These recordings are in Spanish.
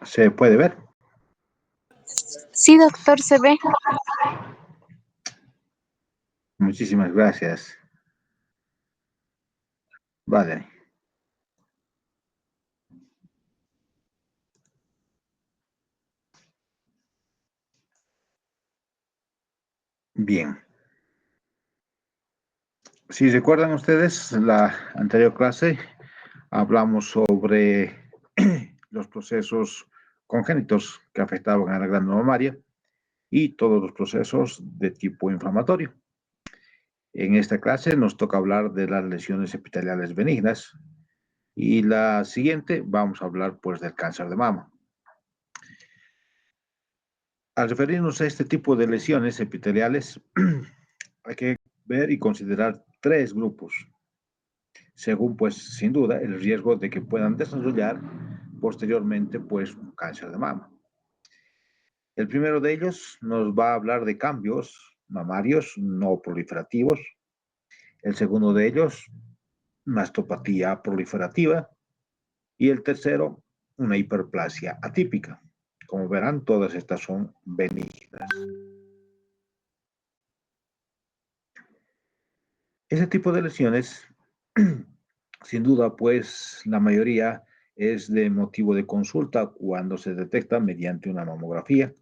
¿Se puede ver? Sí, doctor, se ve. Muchísimas gracias. Vale. Bien. Si recuerdan ustedes, la anterior clase hablamos sobre los procesos congénitos que afectaban a la glándula mamaria y todos los procesos de tipo inflamatorio. En esta clase nos toca hablar de las lesiones epiteliales benignas y la siguiente vamos a hablar pues del cáncer de mama. Al referirnos a este tipo de lesiones epiteliales, hay que ver y considerar tres grupos, según pues sin duda el riesgo de que puedan desarrollar posteriormente pues un cáncer de mama. El primero de ellos nos va a hablar de cambios mamarios no proliferativos. El segundo de ellos, mastopatía proliferativa. Y el tercero, una hiperplasia atípica. Como verán, todas estas son benignas. Ese tipo de lesiones, sin duda, pues la mayoría es de motivo de consulta cuando se detecta mediante una mamografía,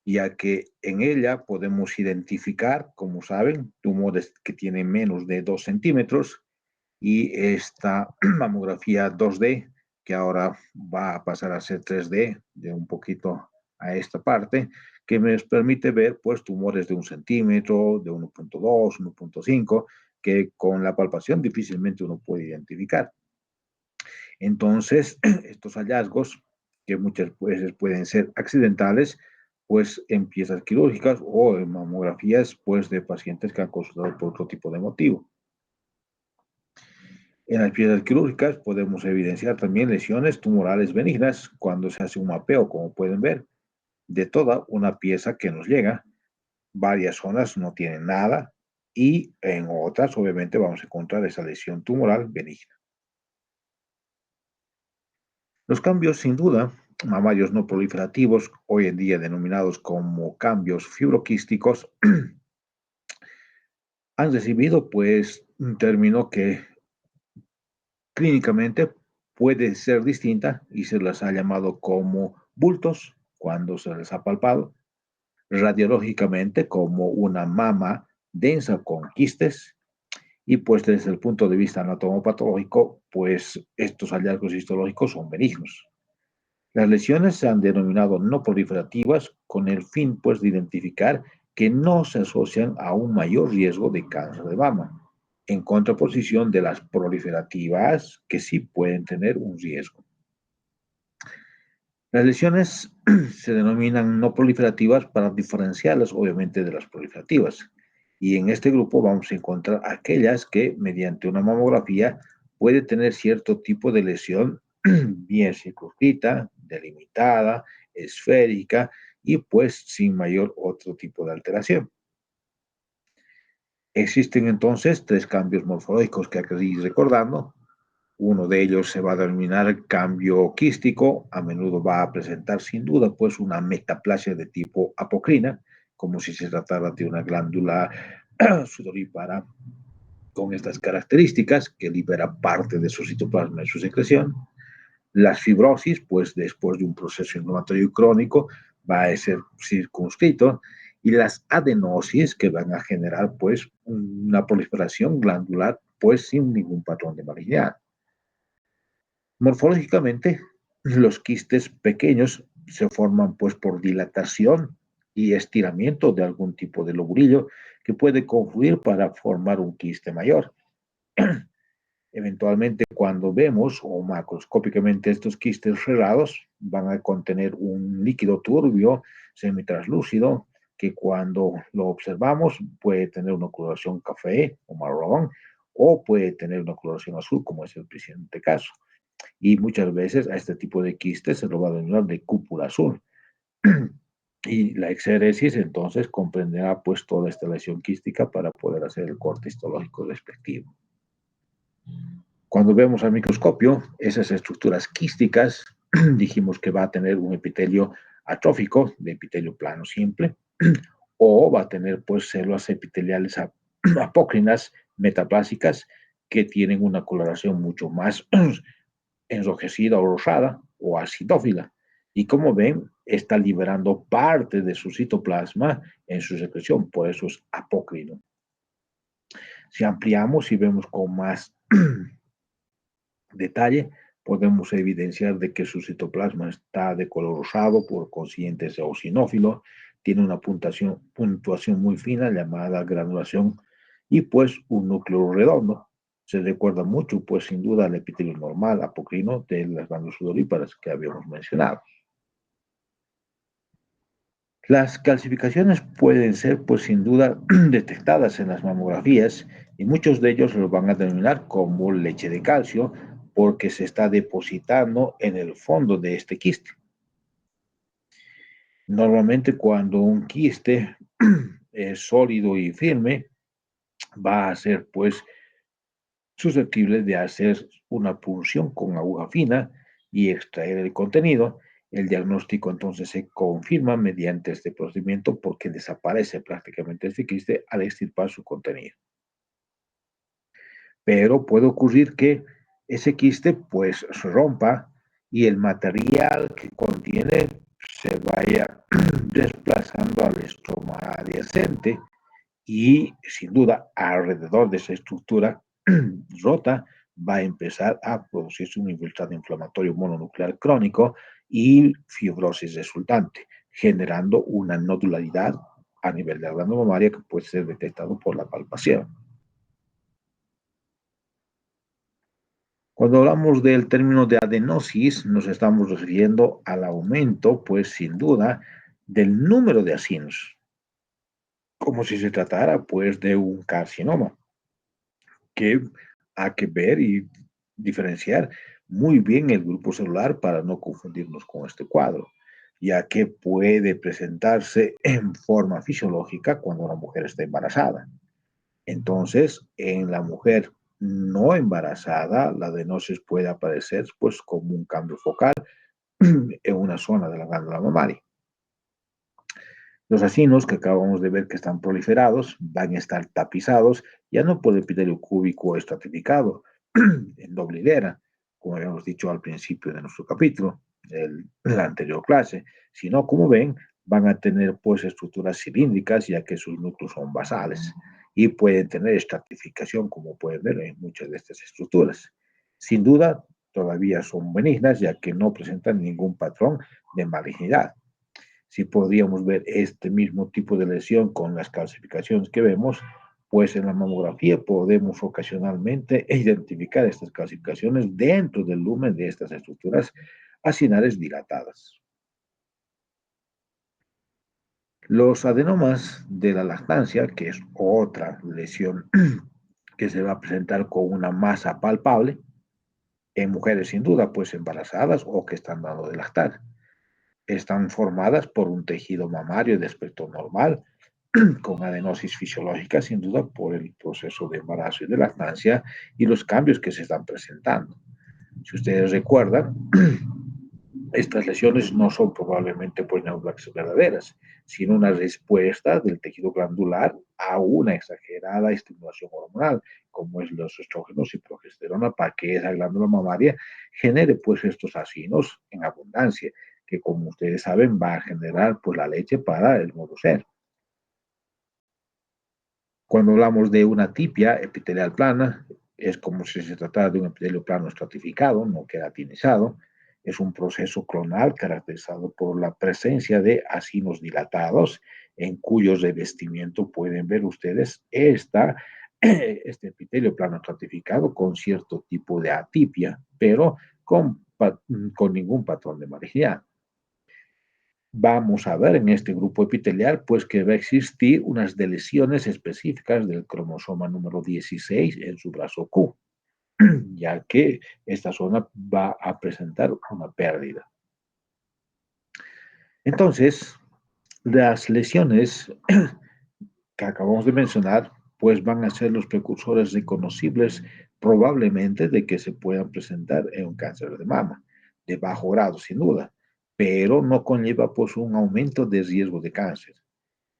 ya que en ella podemos identificar, como saben, tumores que tienen menos de 2 centímetros y esta mamografía 2D, que ahora va a pasar a ser 3D, de un poquito a esta parte, que nos permite ver pues tumores de 1 centímetro, de 1.2, 1.5, que con la palpación difícilmente uno puede identificar. Entonces, estos hallazgos, que muchas veces pueden ser accidentales, pues en piezas quirúrgicas o en mamografías pues de pacientes que han consultado por otro tipo de motivo. En las piezas quirúrgicas podemos evidenciar también lesiones tumorales benignas cuando se hace un mapeo, como pueden ver, de toda una pieza que nos llega. Varias zonas no tienen nada y en otras obviamente vamos a encontrar esa lesión tumoral benigna. Los cambios, sin duda, mamarios no proliferativos, hoy en día denominados como cambios fibroquísticos, han recibido pues un término que clínicamente puede ser distinta y se las ha llamado como bultos cuando se les ha palpado, radiológicamente como una mama densa con quistes y pues desde el punto de vista anatomopatológico, pues estos hallazgos histológicos son benignos. Las lesiones se han denominado no proliferativas con el fin pues de identificar que no se asocian a un mayor riesgo de cáncer de mama, en contraposición de las proliferativas que sí pueden tener un riesgo. Las lesiones se denominan no proliferativas para diferenciarlas obviamente de las proliferativas. Y en este grupo vamos a encontrar aquellas que mediante una mamografía puede tener cierto tipo de lesión bien circunscrita, delimitada, esférica y pues sin mayor otro tipo de alteración. Existen entonces tres cambios morfológicos que hay que ir recordando. Uno de ellos se va a denominar cambio quístico, a menudo va a presentar sin duda pues una metaplasia de tipo apocrina, como si se tratara de una glándula sudorípara con estas características que libera parte de su citoplasma y su secreción. Las fibrosis, pues después de un proceso inflamatorio crónico, va a ser circunscrito y las adenosis que van a generar pues una proliferación glandular pues sin ningún patrón de malignidad. Morfológicamente, los quistes pequeños se forman pues por dilatación y estiramiento de algún tipo de loburillo que puede confluir para formar un quiste mayor. Eventualmente, cuando vemos o macroscópicamente estos quistes cerrados, van a contener un líquido turbio, semitraslúcido, que cuando lo observamos puede tener una coloración café o marrón, o puede tener una coloración azul, como es el presente caso. Y muchas veces a este tipo de quistes se lo va a denominar de cúpula azul. Y la exéresis entonces comprenderá pues toda esta lesión quística para poder hacer el corte histológico respectivo. Cuando vemos al microscopio esas estructuras quísticas, dijimos que va a tener un epitelio atrófico, de epitelio plano simple, o va a tener pues células epiteliales apócrinas metaplásicas que tienen una coloración mucho más enrojecida o rosada o acidófila. Y como ven, está liberando parte de su citoplasma en su secreción, por eso es apócrino. Si ampliamos y vemos con más detalle, podemos evidenciar de que su citoplasma está de color rosado, por consiguiente es eosinófilo, tiene una puntuación muy fina llamada granulación y pues un núcleo redondo. Se recuerda mucho, pues sin duda, al epitelio normal apocrino de las glándulas sudoríparas que habíamos mencionado. Las calcificaciones pueden ser, pues sin duda, detectadas en las mamografías y muchos de ellos lo van a denominar como leche de calcio porque se está depositando en el fondo de este quiste. Normalmente cuando un quiste es sólido y firme, va a ser pues susceptible de hacer una punción con aguja fina y extraer el contenido. El diagnóstico entonces se confirma mediante este procedimiento porque desaparece prácticamente este quiste al extirpar su contenido. Pero puede ocurrir que ese quiste pues se rompa y el material que contiene se vaya desplazando al estroma adyacente y sin duda alrededor de esa estructura rota va a empezar a producirse un infiltrado inflamatorio mononuclear crónico y fibrosis resultante, generando una nodularidad a nivel de la glándula mamaria que puede ser detectado por la palpación. Cuando hablamos del término de adenosis, nos estamos refiriendo al aumento, pues sin duda, del número de acinos, como si se tratara, pues, de un carcinoma, que hay que ver y diferenciar muy bien el grupo celular para no confundirnos con este cuadro, ya que puede presentarse en forma fisiológica cuando una mujer está embarazada. Entonces, en la mujer no embarazada, la adenosis puede aparecer pues como un cambio focal en una zona de la glándula mamaria. Los acinos que acabamos de ver que están proliferados van a estar tapizados ya no por el epitelio cúbico estratificado en doble hilera, como habíamos dicho al principio de nuestro capítulo, la anterior clase, sino como ven, van a tener pues estructuras cilíndricas ya que sus núcleos son basales y pueden tener estratificación como pueden ver en muchas de estas estructuras. Sin duda, todavía son benignas ya que no presentan ningún patrón de malignidad. Si podríamos ver este mismo tipo de lesión con las calcificaciones que vemos, pues en la mamografía podemos ocasionalmente identificar estas calcificaciones dentro del lumen de estas estructuras acinales dilatadas. Los adenomas de la lactancia, que es otra lesión que se va a presentar con una masa palpable en mujeres sin duda, pues embarazadas o que están dando de lactar. Están formadas por un tejido mamario de aspecto normal, con adenosis fisiológica, sin duda, por el proceso de embarazo y de lactancia y los cambios que se están presentando. Si ustedes recuerdan, estas lesiones no son probablemente pues neoplasias verdaderas, sino una respuesta del tejido glandular a una exagerada estimulación hormonal, como es los estrógenos y progesterona, para que esa glándula mamaria genere pues estos acinos en abundancia, que como ustedes saben va a generar pues la leche para el nuevo ser. Cuando hablamos de una tipia epitelial plana, es como si se tratara de un epitelio plano estratificado, no queratinizado. Es un proceso clonal caracterizado por la presencia de acinos dilatados, en cuyo revestimiento pueden ver ustedes este epitelio plano estratificado con cierto tipo de atipia, pero con ningún patrón de malignidad. Vamos a ver en este grupo epitelial pues que va a existir unas deleciones específicas del cromosoma número 16 en su brazo Q, ya que esta zona va a presentar una pérdida. Entonces, las lesiones que acabamos de mencionar pues van a ser los precursores reconocibles probablemente de que se puedan presentar en un cáncer de mama, de bajo grado, sin duda, pero no conlleva pues un aumento de riesgo de cáncer,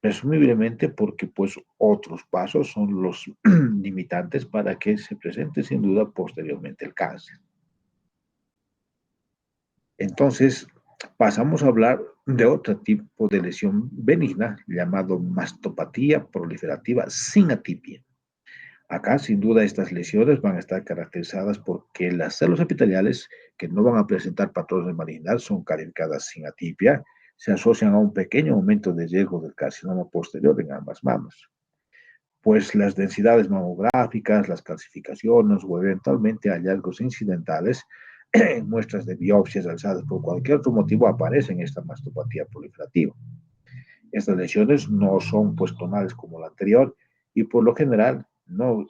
presumiblemente porque pues otros pasos son los limitantes para que se presente sin duda posteriormente el cáncer. Entonces, pasamos a hablar de otro tipo de lesión benigna llamado mastopatía proliferativa sin atipia. Acá, sin duda, estas lesiones van a estar caracterizadas porque las células epiteliales que no van a presentar patrones de malignidad son calificadas sin atipia, se asocian a un pequeño aumento de riesgo del carcinoma posterior en ambas mamas. Pues las densidades mamográficas, las calcificaciones o eventualmente hallazgos incidentales en muestras de biopsias realizadas por cualquier otro motivo aparecen en esta mastopatía proliferativa. Estas lesiones no son pues tonales como la anterior y por lo general no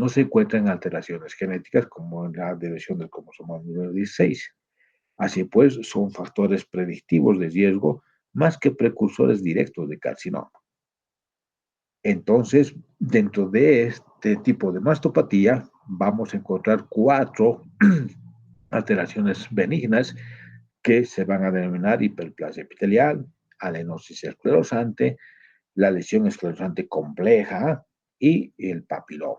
se encuentran alteraciones genéticas como en la deleción del cromosoma número 16. Así pues, son factores predictivos de riesgo más que precursores directos de carcinoma. Entonces, dentro de este tipo de mastopatía, vamos a encontrar 4 alteraciones benignas que se van a denominar hiperplasia epitelial, adenosis esclerosante, la lesión esclerosante compleja y el papiloma.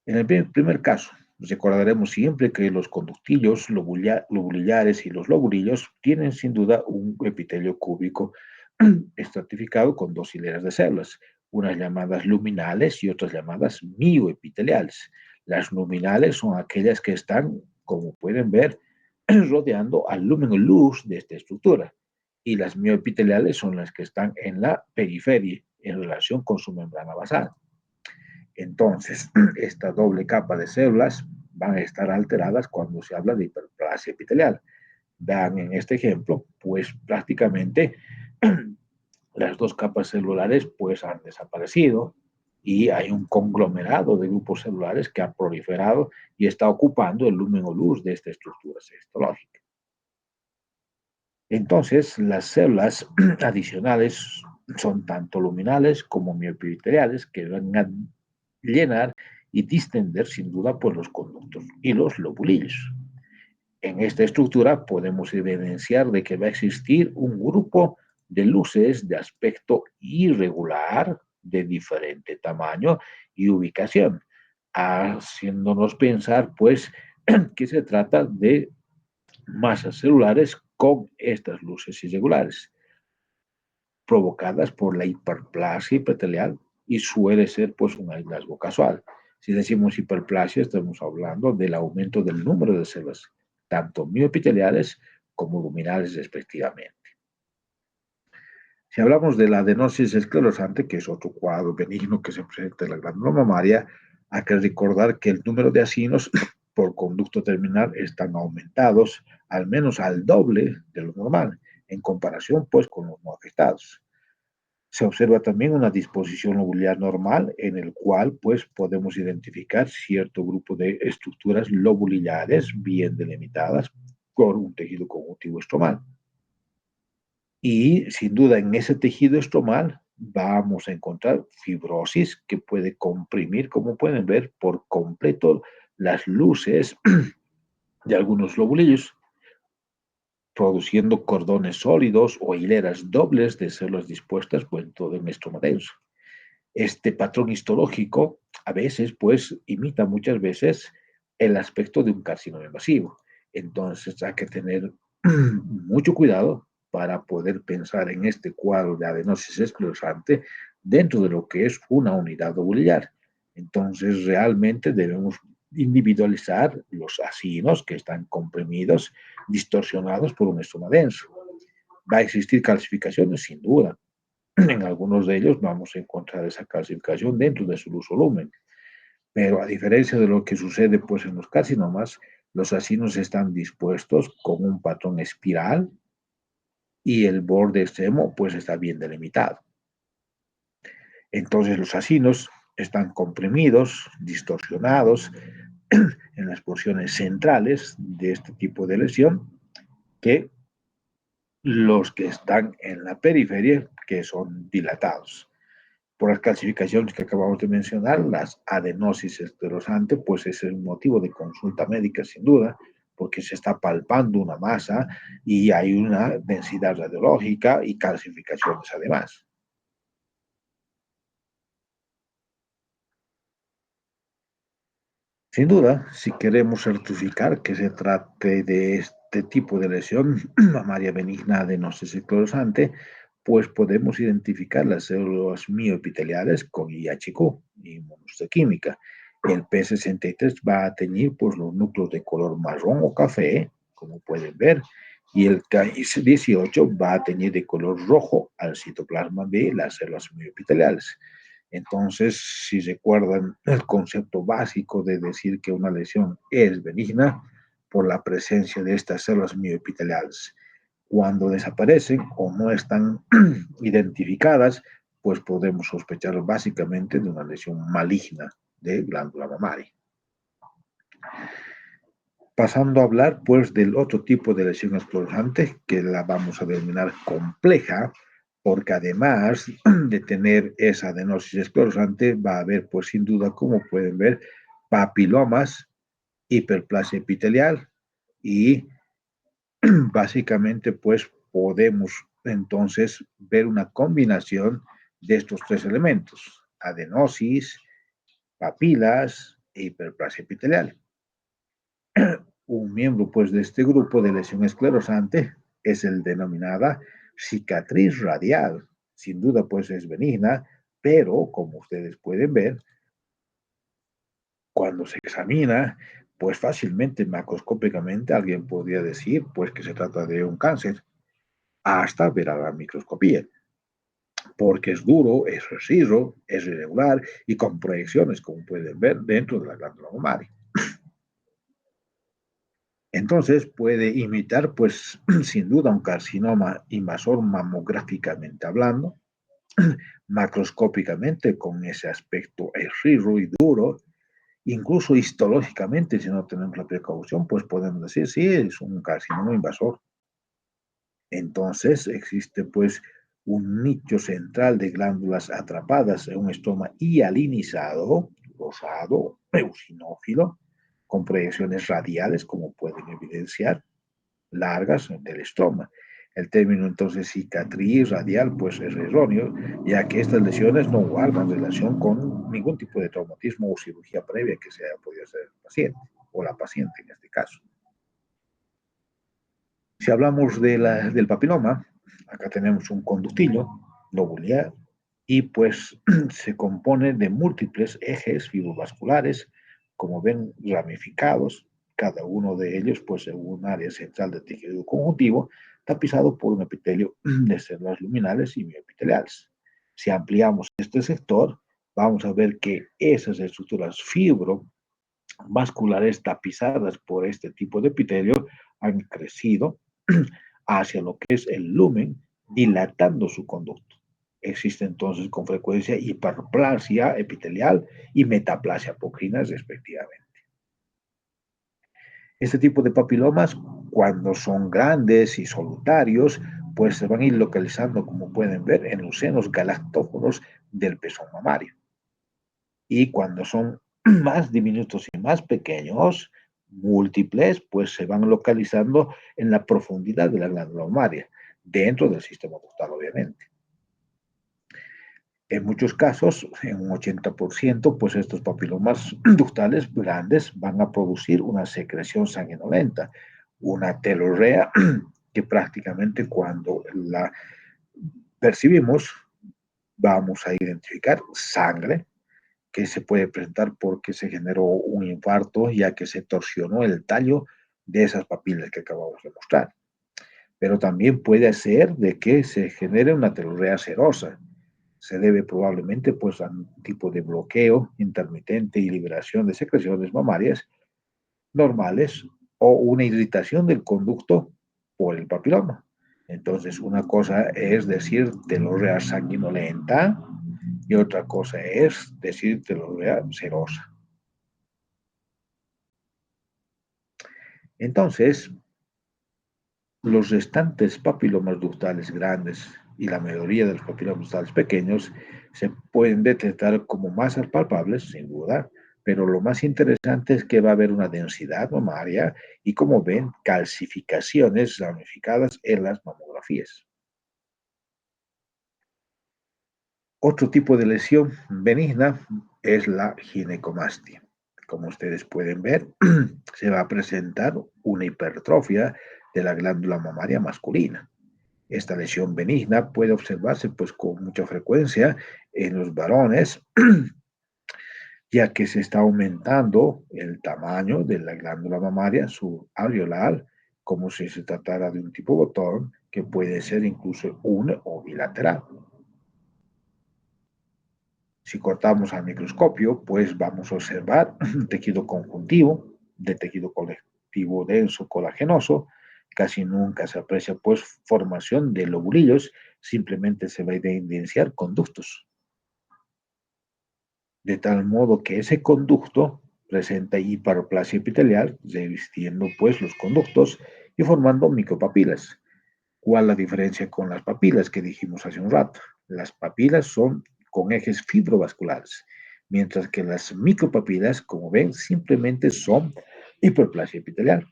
En el primer caso, recordaremos siempre que los conductillos lobulares y los lobulillos tienen sin duda un epitelio cúbico estratificado con 2 hileras de células, unas llamadas luminales y otras llamadas mioepiteliales. Las luminales son aquellas que están, como pueden ver, rodeando al lumen luz de esta estructura, y las mioepiteliales son las que están en la periferia en relación con su membrana basal. Entonces, esta doble capa de células van a estar alteradas cuando se habla de hiperplasia epitelial. Vean en este ejemplo, pues prácticamente las 2 capas celulares pues han desaparecido y hay un conglomerado de grupos celulares que ha proliferado y está ocupando el lumen o luz de esta estructura citológica. Entonces, las células adicionales son tanto luminales como mioepiteliales que van a llenar y distender sin duda por los conductos y los lobulillos. En esta estructura podemos evidenciar de que va a existir un grupo de luces de aspecto irregular, de diferente tamaño y ubicación, haciéndonos pensar pues que se trata de masas celulares con estas luces irregulares, provocadas por la hiperplasia epitelial y suele ser pues un hallazgo casual. Si decimos hiperplasia, estamos hablando del aumento del número de células, tanto mioepiteliales como luminales respectivamente. Si hablamos de la adenosis esclerosante, que es otro cuadro benigno que se presenta en la glándula mamaria, hay que recordar que el número de acinos por conducto terminal están aumentados al menos al doble de lo normal, en comparación pues con los no afectados. Se observa también una disposición lobular normal en el cual pues podemos identificar cierto grupo de estructuras lobulares bien delimitadas por un tejido conjuntivo estromal. Y sin duda en ese tejido estromal vamos a encontrar fibrosis que puede comprimir, como pueden ver, por completo las luces de algunos lobulillos, produciendo cordones sólidos o hileras dobles de células dispuestas pues, todo en estroma denso. Este patrón histológico a veces pues imita muchas veces el aspecto de un carcinoma invasivo. Entonces hay que tener mucho cuidado para poder pensar en este cuadro de adenosis esclerosante dentro de lo que es una unidad lobular. Entonces realmente debemos individualizar los acinos que están comprimidos, distorsionados por un estroma denso. Va a existir calcificaciones, sin duda. En algunos de ellos vamos a encontrar esa calcificación dentro de su luz volumen. Pero a diferencia de lo que sucede pues, en los carcinomas, los acinos están dispuestos con un patrón espiral y el borde extremo pues, está bien delimitado. Entonces los acinos están comprimidos, distorsionados en las porciones centrales de este tipo de lesión que los que están en la periferia, que son dilatados. Por las calcificaciones que acabamos de mencionar, las adenosis esclerosante, pues es el motivo de consulta médica sin duda, porque se está palpando una masa y hay una densidad radiológica y calcificaciones además. Sin duda, si queremos certificar que se trate de este tipo de lesión mamaria benigna adenosis esclerosante, pues podemos identificar las células mioepiteliales con IHQ, inmunohistoquímica. El P63 va a teñir pues, los núcleos de color marrón o café, como pueden ver, y el Ki18 va a teñir de color rojo al citoplasma de las células mioepiteliales. Entonces, si recuerdan el concepto básico de decir que una lesión es benigna por la presencia de estas células mioepiteliales. Cuando desaparecen o no están identificadas, pues podemos sospechar básicamente de una lesión maligna de glándula mamaria. Pasando a hablar pues del otro tipo de lesión esclerosante, que la vamos a denominar compleja, porque además de tener esa adenosis esclerosante, va a haber pues sin duda, como pueden ver, papilomas, hiperplasia epitelial y básicamente pues podemos entonces ver una combinación de estos tres elementos, adenosis, papilas e hiperplasia epitelial. Un miembro pues de este grupo de lesión esclerosante es el denominada cicatriz radial. Sin duda pues es benigna, pero como ustedes pueden ver, cuando se examina, pues fácilmente macroscópicamente alguien podría decir pues que se trata de un cáncer, hasta ver a la microscopía, porque es duro, es residuo, es irregular y con proyecciones, como pueden ver, dentro de la glándula mamaria. Entonces puede imitar, pues, sin duda un carcinoma invasor mamográficamente hablando, macroscópicamente con ese aspecto esrirro y duro, incluso histológicamente, si no tenemos la precaución, pues podemos decir, sí, es un carcinoma invasor. Entonces existe, pues, un nicho central de glándulas atrapadas en un estoma hialinizado, rosado, eosinófilo, con proyecciones radiales, como pueden evidenciar, largas del estroma. El término entonces cicatriz radial pues es erróneo, ya que estas lesiones no guardan relación con ningún tipo de traumatismo o cirugía previa que se haya podido hacer el paciente, o la paciente en este caso. Si hablamos del papiloma, acá tenemos un conductillo lobular y pues se compone de múltiples ejes fibrovasculares, como ven, ramificados, cada uno de ellos pues en un área central del tejido conjuntivo, tapizado por un epitelio de células luminales y mioepiteliales. Si ampliamos este sector, vamos a ver que esas estructuras fibrovasculares tapizadas por este tipo de epitelio han crecido hacia lo que es el lumen, dilatando su conducto. Existe entonces con frecuencia hiperplasia epitelial y metaplasia apocrina respectivamente. Este tipo de papilomas, cuando son grandes y solitarios, pues se van a ir localizando, como pueden ver, en los senos galactóforos del pezón mamario. Y cuando son más diminutos y más pequeños, múltiples, pues se van localizando en la profundidad de la glándula mamaria, dentro del sistema ductal, obviamente. En muchos casos, en un 80%, pues estos papilomas ductales grandes van a producir una secreción sanguinolenta, una telorrea que prácticamente cuando la percibimos vamos a identificar sangre que se puede presentar porque se generó un infarto ya que se torsionó el tallo de esas papilas que acabamos de mostrar. Pero también puede ser de que se genere una telorrea serosa. Se debe probablemente pues, a un tipo de bloqueo intermitente y liberación de secreciones mamarias normales o una irritación del conducto por el papiloma. Entonces, una cosa es decir telorrea sanguinolenta y otra cosa es decir telorrea serosa. Entonces, los restantes papilomas ductales grandes y la mayoría de los papilomas ductales pequeños se pueden detectar como masas palpables, sin duda, pero lo más interesante es que va a haber una densidad mamaria y, como ven, calcificaciones ramificadas en las mamografías. Otro tipo de lesión benigna es la ginecomastia. Como ustedes pueden ver, se va a presentar una hipertrofia de la glándula mamaria masculina. Esta lesión benigna puede observarse pues con mucha frecuencia en los varones, ya que se está aumentando el tamaño de la glándula mamaria subareolar, como si se tratara de un tipo botón, que puede ser incluso un o bilateral. Si cortamos al microscopio, pues vamos a observar un tejido conjuntivo, de tejido colectivo denso colagenoso. Casi nunca se aprecia pues formación de lobulillos, simplemente se va a evidenciar conductos. De tal modo que ese conducto presenta hiperplasia epitelial, revistiendo pues los conductos y formando micropapilas. ¿Cuál es la diferencia con las papilas que dijimos hace un rato? Las papilas son con ejes fibrovasculares, mientras que las micropapilas, como ven, simplemente son hiperplasia epitelial,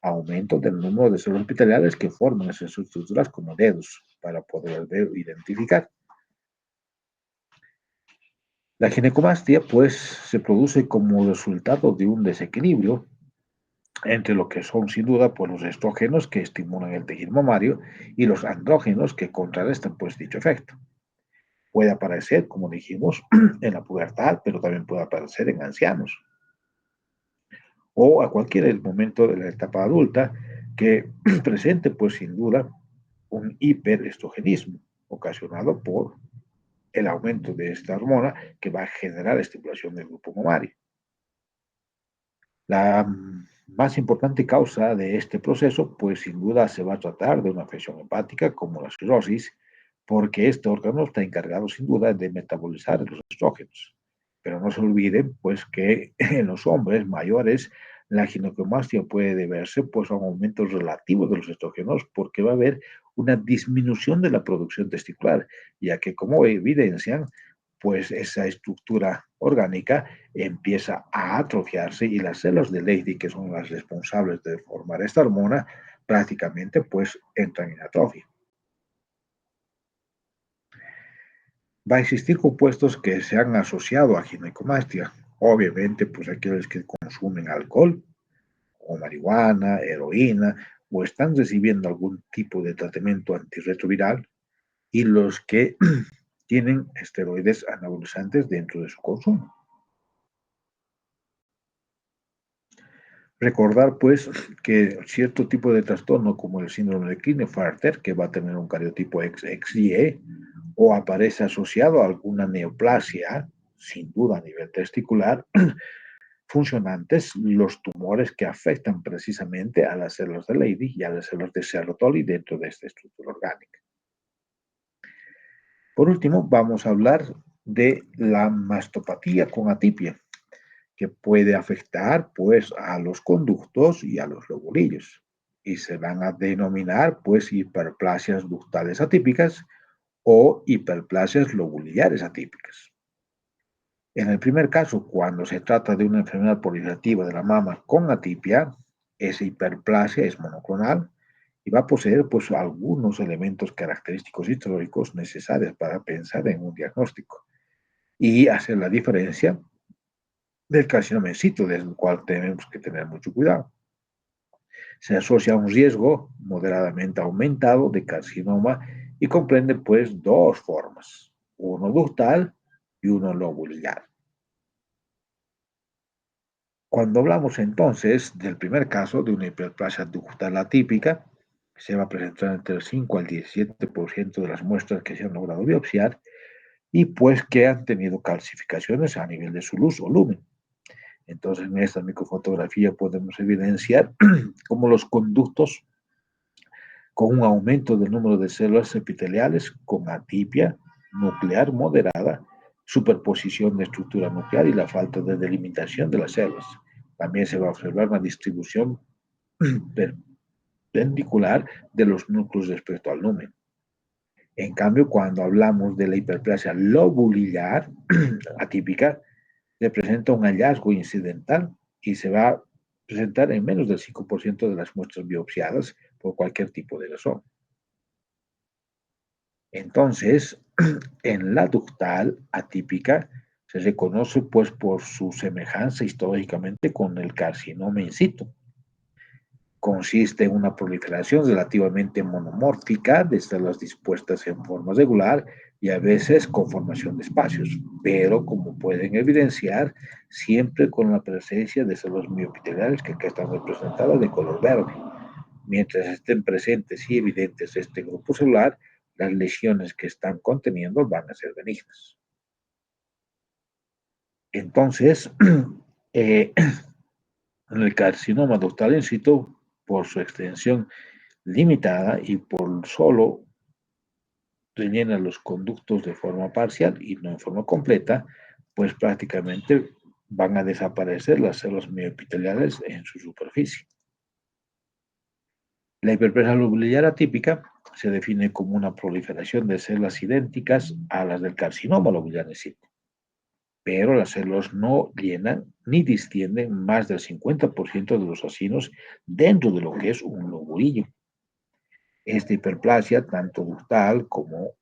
aumento del número de células epiteliales que forman esas estructuras como dedos para poder ver o identificar. La ginecomastia, pues, se produce como resultado de un desequilibrio entre lo que son, sin duda, pues, los estrógenos que estimulan el tejido mamario y los andrógenos que contrarrestan, pues, dicho efecto. Puede aparecer, como dijimos, en la pubertad, pero también puede aparecer en ancianos o a cualquier momento de la etapa adulta que presente, pues, sin duda, un hiperestrogenismo ocasionado por el aumento de esta hormona que va a generar estimulación del grupo mamario. La más importante causa de este proceso, pues sin duda se va a tratar de una afección hepática como la cirrosis, porque este órgano está encargado sin duda de metabolizar los estrógenos. Pero no se olviden, pues, que en los hombres mayores la ginecomastia puede deberse pues, a un aumento relativo de los estrógenos porque va a haber una disminución de la producción testicular, ya que como evidencian, pues esa estructura orgánica empieza a atrofiarse y las células de Leydig, que son las responsables de formar esta hormona, prácticamente pues entran en atrofia. Va a existir compuestos que se han asociado a ginecomastia. Obviamente, pues aquellos que consumen alcohol o marihuana, heroína, o están recibiendo algún tipo de tratamiento antirretroviral, y los que tienen esteroides anabolizantes dentro de su consumo. Recordar, pues, que cierto tipo de trastorno, como el síndrome de Klinefelter, que va a tener un cariotipo XY, o aparece asociado a alguna neoplasia, sin duda a nivel testicular, funcionantes, los tumores que afectan precisamente a las células de Leydig y a las células de Sertoli dentro de esta estructura orgánica. Por último, vamos a hablar de la mastopatía con atipia, que puede afectar pues a los conductos y a los lobulillos y se van a denominar pues hiperplasias ductales atípicas o hiperplasias lobulillares atípicas. En el primer caso, cuando se trata de una enfermedad proliferativa de la mama con atipia, esa hiperplasia es monoclonal y va a poseer pues algunos elementos característicos históricos necesarios para pensar en un diagnóstico y hacer la diferencia del carcinoma in situ, del cual tenemos que tener mucho cuidado. Se asocia a un riesgo moderadamente aumentado de carcinoma y comprende pues dos formas, uno ductal y uno lobulillar. Cuando hablamos entonces del primer caso de una hiperplasia ductal atípica, se va a presentar entre el 5 al 17% de las muestras que se han logrado biopsiar y pues que han tenido calcificaciones a nivel de su luz o lumen. Entonces, en esta microfotografía podemos evidenciar cómo los conductos con un aumento del número de células epiteliales con atipia nuclear moderada, superposición de estructura nuclear y la falta de delimitación de las células. También se va a observar una distribución perpendicular de los núcleos respecto al lumen. En cambio, cuando hablamos de la hiperplasia lobulillar atípica, representa un hallazgo incidental y se va a presentar en menos del 5% de las muestras biopsiadas por cualquier tipo de razón. Entonces, en la ductal atípica se reconoce pues por su semejanza histológicamente con el carcinoma in situ. Consiste en una proliferación relativamente monomórfica de células dispuestas en forma regular y a veces con formación de espacios, pero como pueden evidenciar, siempre con la presencia de células mioepiteliales que acá están representadas de color verde. Mientras estén presentes y evidentes este grupo celular, las lesiones que están conteniendo van a ser benignas. Entonces, en el carcinoma ductal in situ, por su extensión limitada y por solo rellena los conductos de forma parcial y no en forma completa, pues prácticamente van a desaparecer las células mioepiteliales en su superficie. La hiperplasia lobular atípica se define como una proliferación de células idénticas a las del carcinoma lobular in situ, pero las células no llenan ni distienden más del 50% de los acinos dentro de lo que es un lobulillo. Esta hiperplasia, tanto ductal como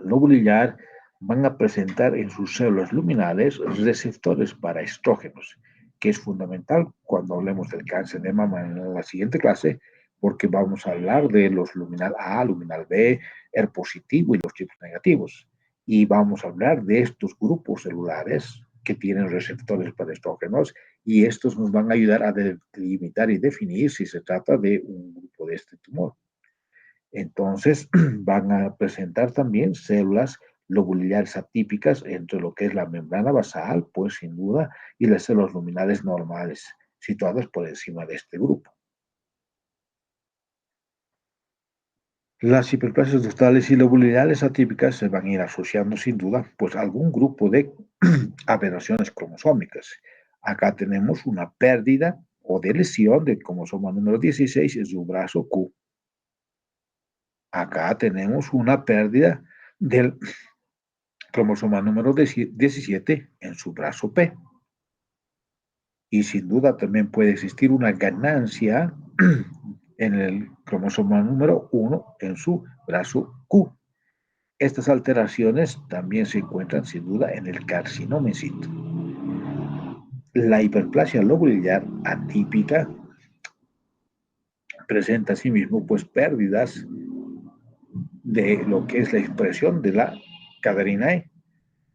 lobular, van a presentar en sus células luminales receptores para estrógenos, que es fundamental cuando hablemos del cáncer de mama en la siguiente clase, porque vamos a hablar de los luminal A, luminal B, ER positivo y los tipos negativos. Y vamos a hablar de estos grupos celulares que tienen receptores para estrógenos y estos nos van a ayudar a delimitar y definir si se trata de un grupo de este tumor. Entonces, van a presentar también células lobulares atípicas entre lo que es la membrana basal, pues sin duda, y las células luminales normales, situadas por encima de este grupo. Las hiperplasias ductales y lobulares atípicas se van a ir asociando sin duda pues a algún grupo de aberraciones cromosómicas. Acá tenemos una pérdida o de lesión del cromosoma número 16 en su brazo Q. Acá tenemos una pérdida del cromosoma número 17 en su brazo P. Y sin duda también puede existir una ganancia en el cromosoma número 1 en su brazo Q. Estas alteraciones también se encuentran sin duda en el carcinoma in situ. La hiperplasia lobular atípica presenta asimismo pues pérdidas de lo que es la expresión de la cadherina E.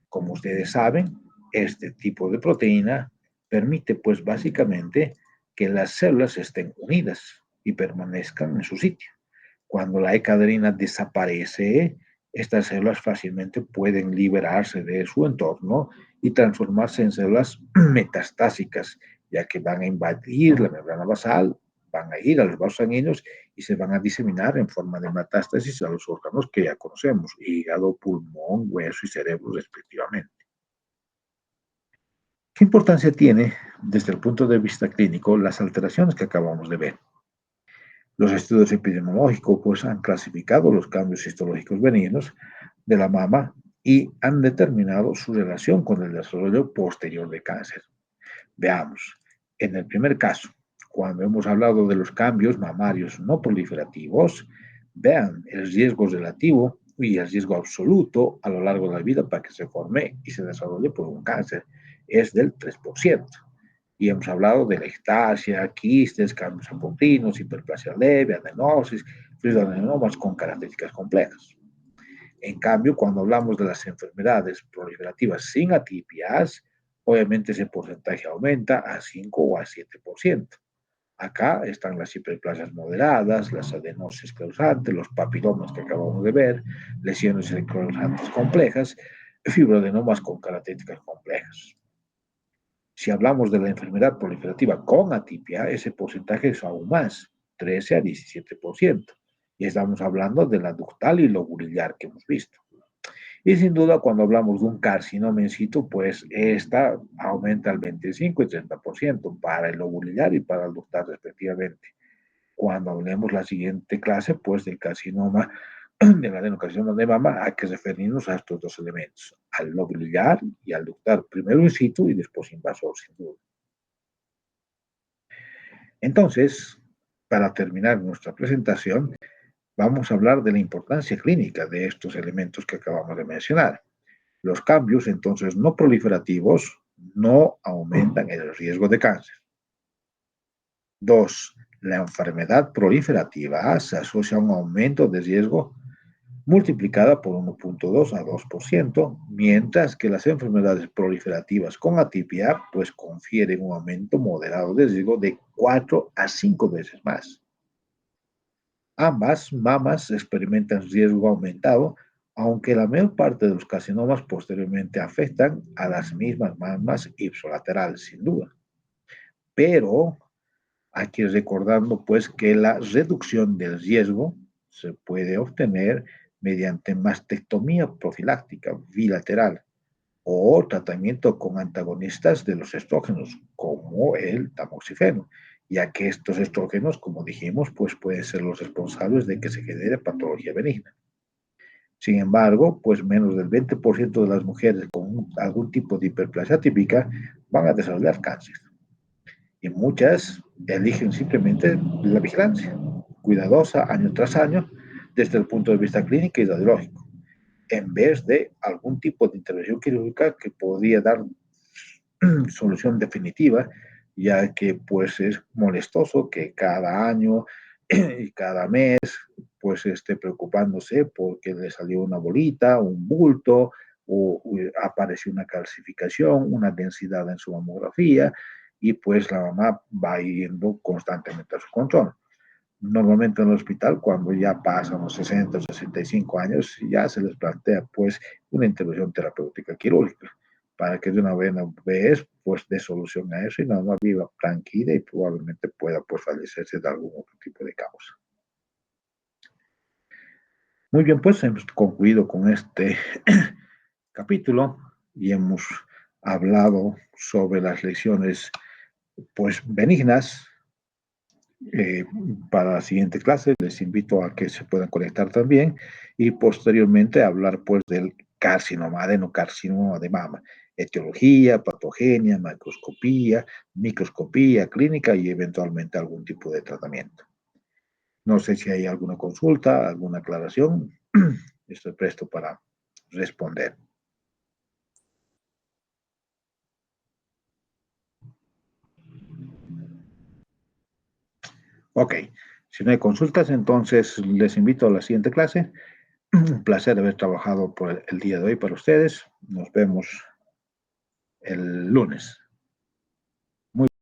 Como ustedes saben, este tipo de proteína permite pues básicamente que las células estén unidas y permanezcan en su sitio. Cuando la E-cadherina desaparece, estas células fácilmente pueden liberarse de su entorno y transformarse en células metastásicas, ya que van a invadir la membrana basal, van a ir a los vasos sanguíneos y se van a diseminar en forma de metástasis a los órganos que ya conocemos, hígado, pulmón, hueso y cerebro respectivamente. ¿Qué importancia tiene desde el punto de vista clínico las alteraciones que acabamos de ver? Los estudios epidemiológicos pues, han clasificado los cambios histológicos benignos de la mama y han determinado su relación con el desarrollo posterior de cáncer. Veamos, en el primer caso, cuando hemos hablado de los cambios mamarios no proliferativos, vean el riesgo relativo y el riesgo absoluto a lo largo de la vida para que se forme y se desarrolle por un cáncer es del 3%. Y hemos hablado de la ectasia, quistes, cambios apontinos, hiperplasia leve, adenosis, fluidoadenomas con características complejas. En cambio, cuando hablamos de las enfermedades proliferativas sin atipias, obviamente ese porcentaje aumenta a 5 o a 7%. Acá están las hiperplasias moderadas, las adenosis causantes, los papilomas que acabamos de ver, lesiones causantes complejas, fibroadenomas con características complejas. Si hablamos de la enfermedad proliferativa con atipia, ese porcentaje es aún más, 13 a 17%. Y estamos hablando de la ductal y lobular que hemos visto. Y sin duda, cuando hablamos de un carcinoma in situ, pues esta aumenta al 25 y 30% para el lobular y para el ductal respectivamente. Cuando hablemos la siguiente clase, pues del carcinoma del adenocarcinoma de mama, hay que referirnos a estos dos elementos, al lóbulo biliar y al ductal, primero in situ y después invasor, sin duda. Entonces, para terminar nuestra presentación, vamos a hablar de la importancia clínica de estos elementos que acabamos de mencionar. Los cambios, entonces, no proliferativos no aumentan el riesgo de cáncer. 2. La enfermedad proliferativa se asocia a un aumento de riesgo multiplicada por 1.2 a 2%, mientras que las enfermedades proliferativas con atipia pues confieren un aumento moderado de riesgo de 4 a 5 veces más. Ambas mamas experimentan riesgo aumentado, aunque la mayor parte de los carcinomas posteriormente afectan a las mismas mamas ipsilaterales, sin duda. Pero aquí recordando pues que la reducción del riesgo se puede obtener mediante mastectomía profiláctica bilateral o tratamiento con antagonistas de los estrógenos, como el tamoxifeno, ya que estos estrógenos, como dijimos, pues pueden ser los responsables de que se genere patología benigna. Sin embargo, pues menos del 20% de las mujeres con algún tipo de hiperplasia típica van a desarrollar cáncer. Y muchas eligen simplemente la vigilancia, cuidadosa año tras año, desde el punto de vista clínico y radiológico, en vez de algún tipo de intervención quirúrgica que podría dar solución definitiva, ya que pues es molestoso que cada año y cada mes pues esté preocupándose porque le salió una bolita, un bulto, o apareció una calcificación, una densidad en su mamografía, y pues la mamá va yendo constantemente a su control. Normalmente en el hospital, cuando ya pasan los 60 o 65 años, ya se les plantea pues una intervención terapéutica quirúrgica para que de una vez pues dé solución a eso y nada más viva tranquila y probablemente pueda pues fallecerse de algún otro tipo de causa. Muy bien, pues hemos concluido con este capítulo y hemos hablado sobre las lesiones pues benignas. Para la siguiente clase les invito a que se puedan conectar también y posteriormente hablar pues del carcinoma, adenocarcinoma de mama, etiología, patogenia, microscopía clínica y eventualmente algún tipo de tratamiento. No sé si hay alguna consulta, alguna aclaración. Estoy presto para responder. Ok, si no hay consultas, entonces les invito a la siguiente clase. Un placer haber trabajado por el día de hoy para ustedes. Nos vemos el lunes.